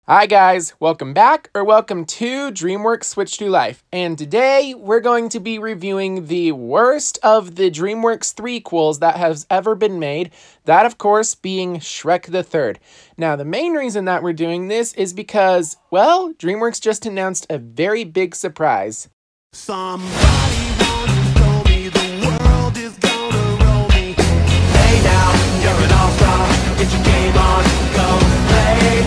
Hi guys, welcome back or welcome to Dreamworks Switch to Life. And today we're going to be reviewing the worst of the Dreamworks threequels that has ever been made. That of course being Shrek the Third. Now the main reason that we're doing this is because, well, Dreamworks just announced a very big surprise. Somebody once told me the world is gonna roll me. Hey now, you're an all-star. Get your game on, go play.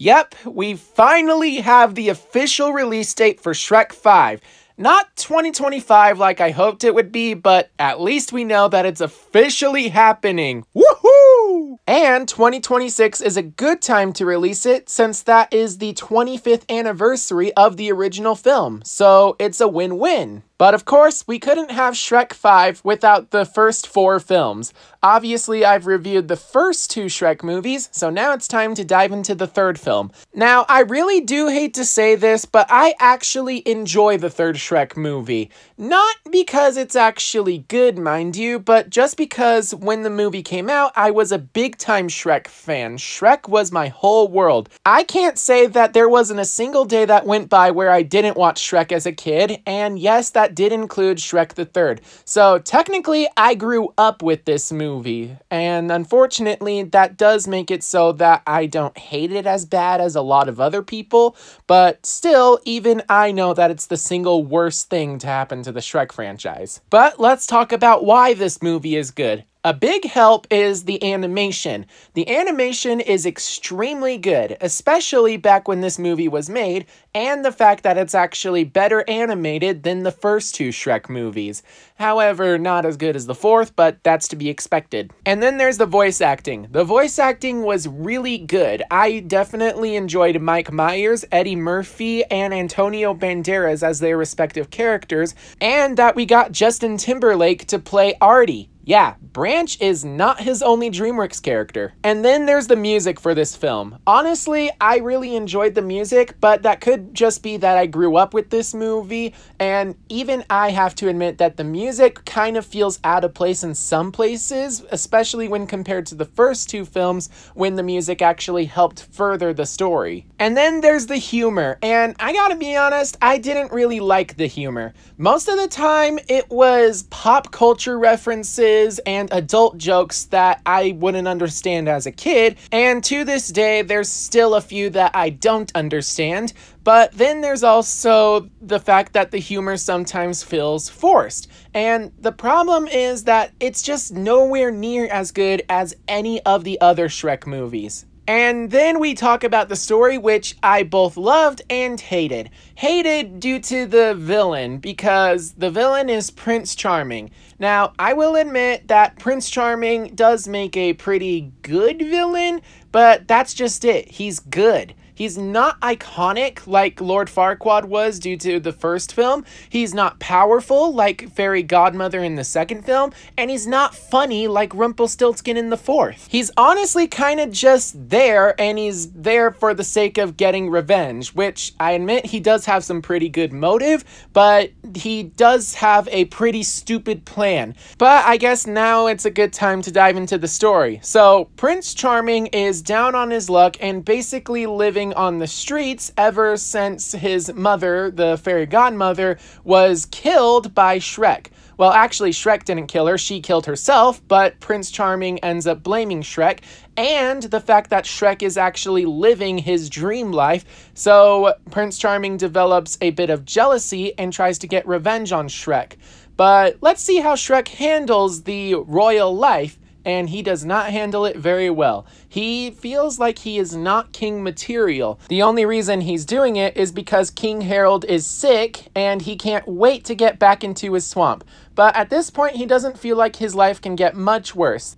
Yep, we finally have the official release date for Shrek 5. Not 2025 like I hoped it would be, but at least we know that it's officially happening. Woohoo! And 2026 is a good time to release it since that is the 25th anniversary of the original film, so it's a win-win. But of course, we couldn't have Shrek 5 without the first 4 films. Obviously, I've reviewed the first 2 Shrek movies, so now it's time to dive into the third film. Now, I really do hate to say this, but I actually enjoy the third Shrek movie. Not because it's actually good, mind you, but just because when the movie came out, I was a big-time Shrek fan. Shrek was my whole world. I can't say that there wasn't a single day that went by where I didn't watch Shrek as a kid, and yes, that did include Shrek the Third. So technically, I grew up with this movie, and unfortunately, that does make it so that I don't hate it as bad as a lot of other people, but still, even I know that it's the single worst thing to happen to the Shrek franchise. But let's talk about why this movie is good. A big help is the animation. The animation is extremely good, especially back when this movie was made, and the fact that it's actually better animated than the first 2 Shrek movies. However, not as good as the fourth, but that's to be expected. And then there's the voice acting. The voice acting was really good. I definitely enjoyed Mike Myers, Eddie Murphy, and Antonio Banderas as their respective characters, and that we got Justin Timberlake to play Artie. Yeah, Branch is not his only Dreamworks character. And then there's the music for this film. Honestly, I really enjoyed the music, but that could just be that I grew up with this movie, and even I have to admit that the music kind of feels out of place in some places, especially when compared to the first 2 films when the music actually helped further the story. And then there's the humor, and I gotta be honest, I didn't really like the humor. Most of the time, it was pop culture references and adult jokes that I wouldn't understand as a kid, and to this day there's still a few that I don't understand, but then there's also the fact that the humor sometimes feels forced, and the problem is that it's just nowhere near as good as any of the other Shrek movies. And then we talk about the story, which I both loved and hated. Hated due to the villain, because the villain is Prince Charming. Now, I will admit that Prince Charming does make a pretty good villain, but that's just it. He's good. He's not iconic like Lord Farquaad was due to the first film. He's not powerful like Fairy Godmother in the second film. And he's not funny like Rumpelstiltskin in the fourth. He's honestly kind of just there, and he's there for the sake of getting revenge, which I admit he does have some pretty good motive, but he does have a pretty stupid plan. But I guess now it's a good time to dive into the story. So Prince Charming is down on his luck and basically living on the streets ever since his mother, the fairy godmother, was killed by Shrek. Well, actually, Shrek didn't kill her, she killed herself, but Prince Charming ends up blaming Shrek, and the fact that Shrek is actually living his dream life, so Prince Charming develops a bit of jealousy and tries to get revenge on Shrek. But let's see how Shrek handles the royal life, and he does not handle it very well. He feels like he is not king material. The only reason he's doing it is because King Harold is sick and he can't wait to get back into his swamp. But at this point, he doesn't feel like his life can get much worse.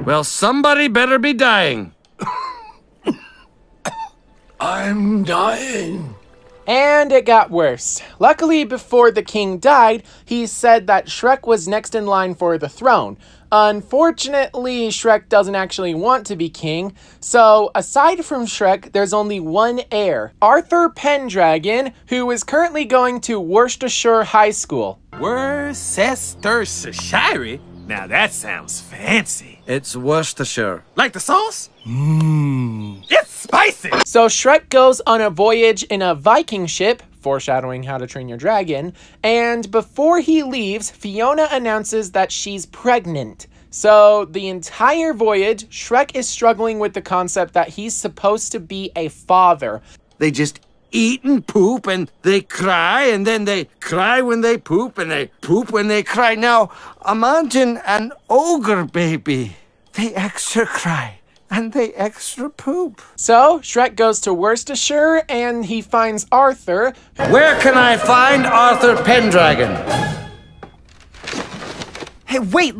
Well, somebody better be dying. I'm dying. And it got worse. Luckily, before the king died, he said that Shrek was next in line for the throne. Unfortunately, Shrek doesn't actually want to be king, so aside from Shrek, there's only one heir, Arthur Pendragon, who is currently going to Worcestershire High School. Worcestershire? Now that sounds fancy. It's Worcestershire. Like the sauce? Mmm. It's spicy! So Shrek goes on a voyage in a Viking ship, foreshadowing How to Train Your Dragon, and before he leaves, Fiona announces that she's pregnant. So the entire voyage, Shrek is struggling with the concept that he's supposed to be a father. They just eat and poop, and they cry, and then they cry when they poop, and they poop when they cry. Now, imagine an ogre baby. They extra cry, and they extra poop. So Shrek goes to Worcestershire, and he finds Arthur. Where can I find Arthur Pendragon? Hey, wait!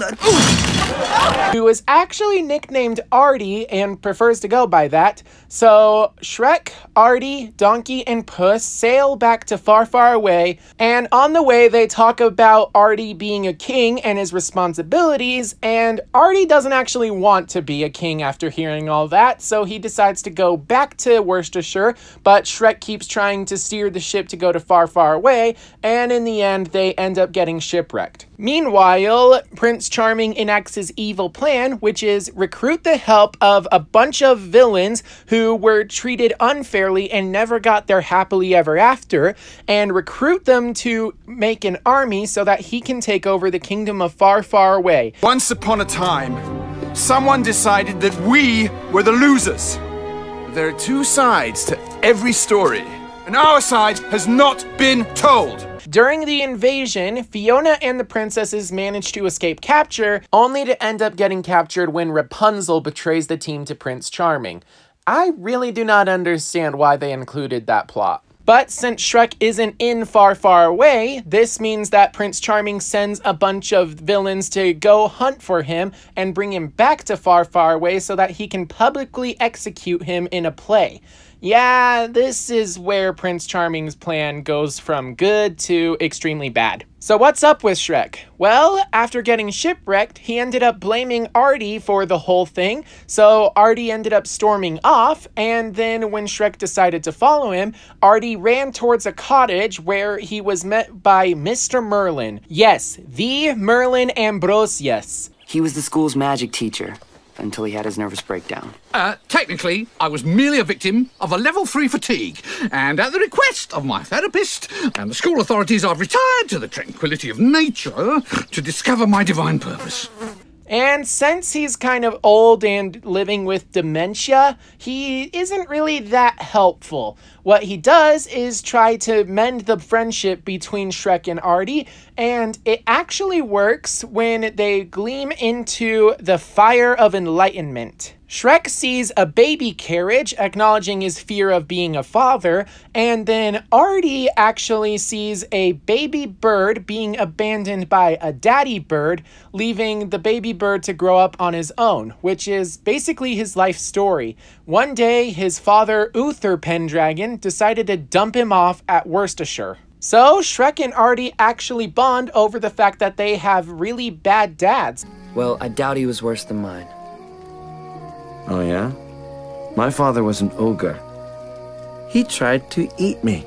Who is actually nicknamed Artie and prefers to go by that. So Shrek, Artie, Donkey, and Puss sail back to Far, Far Away, and on the way they talk about Artie being a king and his responsibilities, and Artie doesn't actually want to be a king after hearing all that, so he decides to go back to Worcestershire, but Shrek keeps trying to steer the ship to go to Far, Far Away, and in the end they end up getting shipwrecked. Meanwhile, Prince Charming enacts his evil plan, which is recruit the help of a bunch of villains who were treated unfairly and never got their happily ever after, and recruit them to make an army so that he can take over the kingdom of Far, Far Away. Once upon a time, someone decided that we were the losers. There are two sides to every story, and our side has not been told. During the invasion, Fiona and the princesses manage to escape capture, only to end up getting captured when Rapunzel betrays the team to Prince Charming. I really do not understand why they included that plot. But since Shrek isn't in Far, Far Away, this means that Prince Charming sends a bunch of villains to go hunt for him and bring him back to Far, Far Away so that he can publicly execute him in a play. Yeah, this is where Prince Charming's plan goes from good to extremely bad. So what's up with Shrek? Well, after getting shipwrecked, he ended up blaming Artie for the whole thing, so Artie ended up storming off, and then when Shrek decided to follow him, Artie ran towards a cottage where he was met by Mr. Merlin. Yes, the Merlin Ambrosius. He was the school's magic teacher until he had his nervous breakdown. Technically, I was merely a victim of a level 3 fatigue, and at the request of my therapist and the school authorities, I've retired to the tranquility of nature to discover my divine purpose. And since he's kind of old and living with dementia, he isn't really that helpful. What he does is try to mend the friendship between Shrek and Artie, and it actually works when they gleam into the fire of enlightenment. Shrek sees a baby carriage, acknowledging his fear of being a father, and then Artie actually sees a baby bird being abandoned by a daddy bird, leaving the baby bird to grow up on his own, which is basically his life story. One day, his father, Uther Pendragon, decided to dump him off at Worcestershire. So, Shrek and Artie actually bond over the fact that they have really bad dads. Well, I doubt he was worse than mine. Oh, yeah? My father was an ogre. He tried to eat me.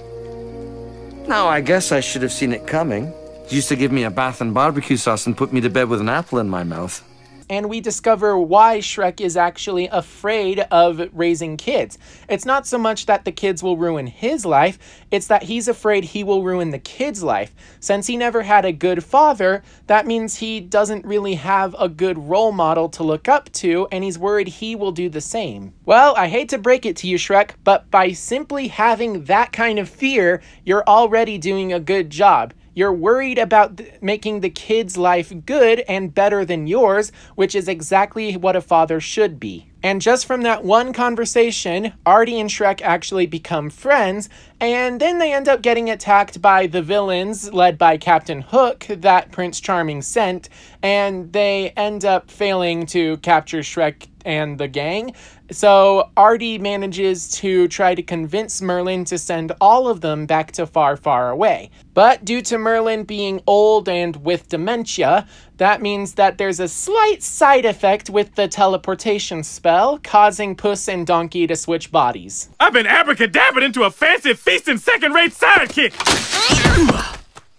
Now, I guess I should have seen it coming. He used to give me a bath in barbecue sauce and put me to bed with an apple in my mouth. And we discover why Shrek is actually afraid of raising kids. It's not so much that the kids will ruin his life, it's that he's afraid he will ruin the kid's life. Since he never had a good father, that means he doesn't really have a good role model to look up to, and he's worried he will do the same. Well, I hate to break it to you, Shrek, but by simply having that kind of fear, you're already doing a good job. You're worried about making the kid's life good and better than yours, which is exactly what a father should be. And just from that one conversation, Artie and Shrek actually become friends, and then they end up getting attacked by the villains led by Captain Hook that Prince Charming sent, and they end up failing to capture Shrek and the gang. So Artie manages to try to convince Merlin to send all of them back to Far, Far Away. But due to Merlin being old and with dementia, that means that there's a slight side effect with the teleportation spell, causing Puss and Donkey to switch bodies. I've been abracadabraed into a fancy feasting second-rate sidekick!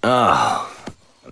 Oh,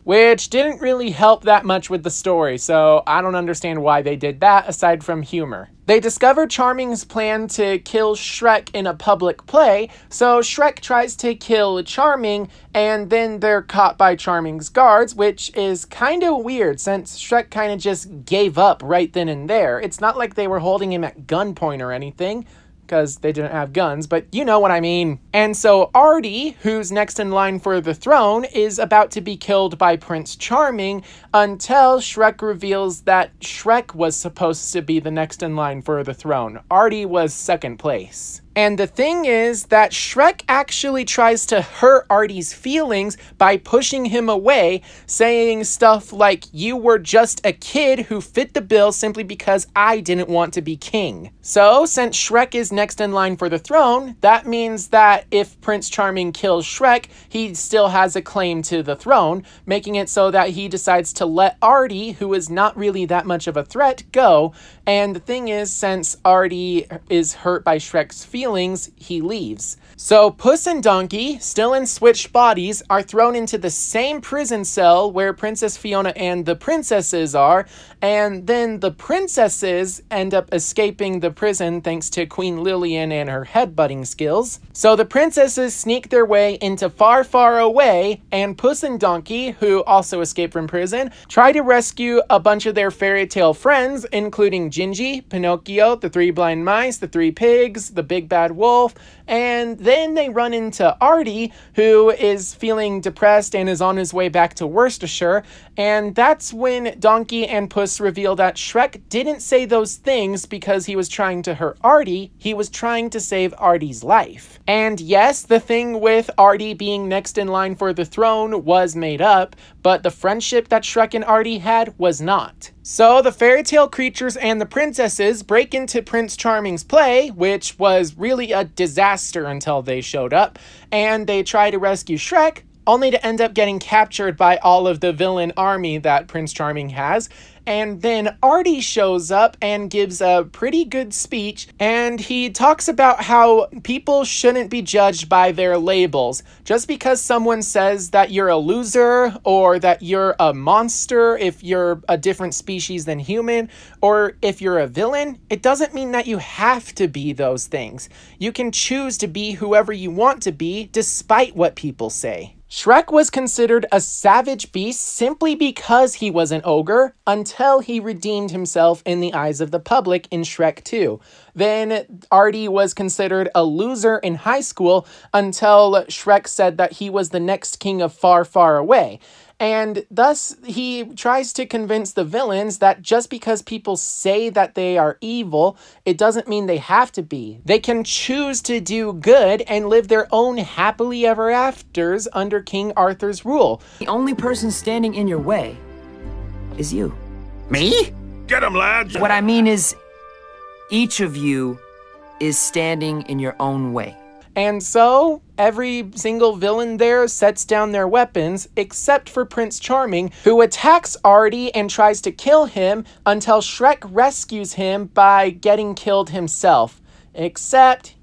which didn't really help that much with the story, so I don't understand why they did that aside from humor. They discover Charming's plan to kill Shrek in a public play, so Shrek tries to kill Charming, and then they're caught by Charming's guards, which is kind of weird since Shrek kind of just gave up right then and there. It's not like they were holding him at gunpoint or anything, because they didn't have guns, but you know what I mean. And so Artie, who's next in line for the throne, is about to be killed by Prince Charming until Shrek reveals that Shrek was supposed to be the next in line for the throne. Artie was second place. And the thing is that Shrek actually tries to hurt Artie's feelings by pushing him away, saying stuff like, "You were just a kid who fit the bill simply because I didn't want to be king." So, since Shrek is next in line for the throne, that means that if Prince Charming kills Shrek, he still has a claim to the throne, making it so that he decides to let Artie, who is not really that much of a threat, go. And the thing is, since Artie is hurt by Shrek's feelings, he leaves. So Puss and Donkey, still in switched bodies, are thrown into the same prison cell where Princess Fiona and the princesses are, and then the princesses end up escaping the prison thanks to Queen Lillian and her headbutting skills. So the princesses sneak their way into Far, Far Away, and Puss and Donkey, who also escaped from prison, try to rescue a bunch of their fairy tale friends, including Gingy, Pinocchio, the three blind mice, the three pigs, the big bad wolf, and then they run into Artie, who is feeling depressed and is on his way back to Worcestershire, and that's when Donkey and Puss reveal that Shrek didn't say those things because he was trying to hurt Artie, he was trying to save Artie's life. And yes, the thing with Artie being next in line for the throne was made up, but the friendship that Shrek and Artie had was not. So the fairy tale creatures and the princesses break into Prince Charming's play, which was really a disaster until they showed up, and they try to rescue Shrek, only to end up getting captured by all of the villain army that Prince Charming has. And then Artie shows up and gives a pretty good speech, and he talks about how people shouldn't be judged by their labels. Just because someone says that you're a loser, or that you're a monster if you're a different species than human, or if you're a villain, it doesn't mean that you have to be those things. You can choose to be whoever you want to be, despite what people say. Shrek was considered a savage beast simply because he was an ogre, until he redeemed himself in the eyes of the public in Shrek 2. Then Artie was considered a loser in high school until Shrek said that he was the next king of Far, Far Away. And thus, he tries to convince the villains that just because people say that they are evil, it doesn't mean they have to be. They can choose to do good and live their own happily ever afters under King Arthur's rule. The only person standing in your way is you. Me? Get 'em, lads! What I mean is, each of you is standing in your own way. And so, every single villain there sets down their weapons, except for Prince Charming, who attacks Artie and tries to kill him until Shrek rescues him by getting killed himself. Except...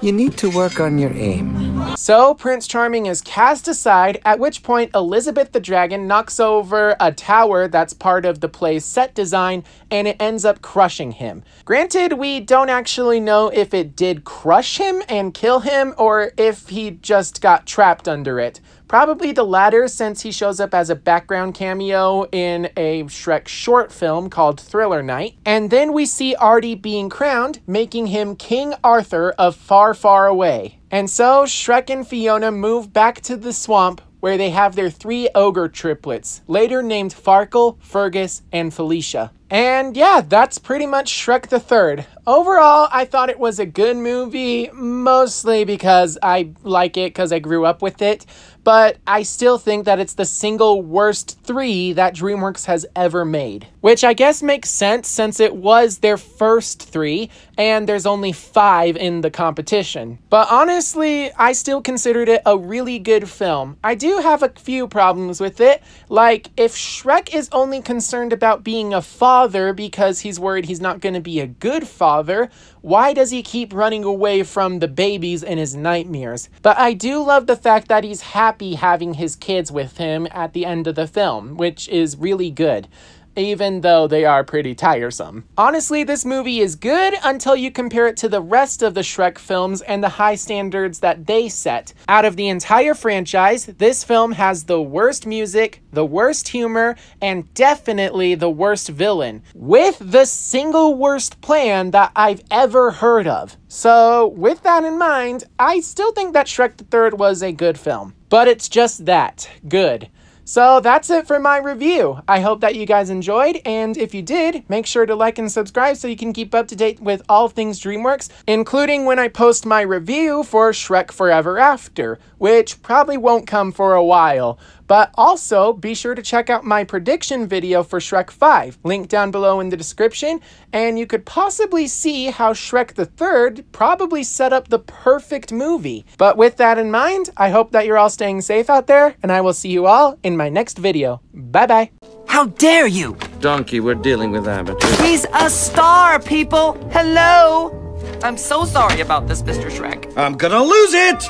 You need to work on your aim. So Prince Charming is cast aside, at which point Elizabeth the Dragon knocks over a tower that's part of the play's set design, and it ends up crushing him. Granted, we don't actually know if it did crush him and kill him, or if he just got trapped under it. Probably the latter, since he shows up as a background cameo in a Shrek short film called Thriller Night. And then we see Artie being crowned, making him King Arthur of Far, Far Away. And so Shrek and Fiona move back to the swamp, where they have their 3 ogre triplets, later named Farkle, Fergus, and Felicia. And yeah, that's pretty much Shrek the Third. Overall, I thought it was a good movie, mostly because I like it because I grew up with it, but I still think that it's the single worst 3 that Dreamworks has ever made. Which I guess makes sense since it was their first 3, and there's only 5 in the competition. But honestly, I still considered it a really good film. I do have a few problems with it, like if Shrek is only concerned about being a father because he's worried he's not going to be a good father, father? Why does he keep running away from the babies in his nightmares? But I do love the fact that he's happy having his kids with him at the end of the film, which is really good, even though they are pretty tiresome. Honestly, this movie is good until you compare it to the rest of the Shrek films and the high standards that they set. Out of the entire franchise, this film has the worst music, the worst humor, and definitely the worst villain, with the single worst plan that I've ever heard of. So, with that in mind, I still think that Shrek the Third was a good film. But it's just that, good. So that's it for my review. I hope that you guys enjoyed, and if you did, make sure to like and subscribe so you can keep up to date with all things Dreamworks, including when I post my review for Shrek Forever After, which probably won't come for a while. But also, be sure to check out my prediction video for Shrek 5, link down below in the description, and you could possibly see how Shrek the Third probably set up the perfect movie. But with that in mind, I hope that you're all staying safe out there, and I will see you all in my next video. Bye-bye. How dare you? Donkey, we're dealing with amateurs. He's a star, people! Hello! I'm so sorry about this, Mr. Shrek. I'm gonna lose it!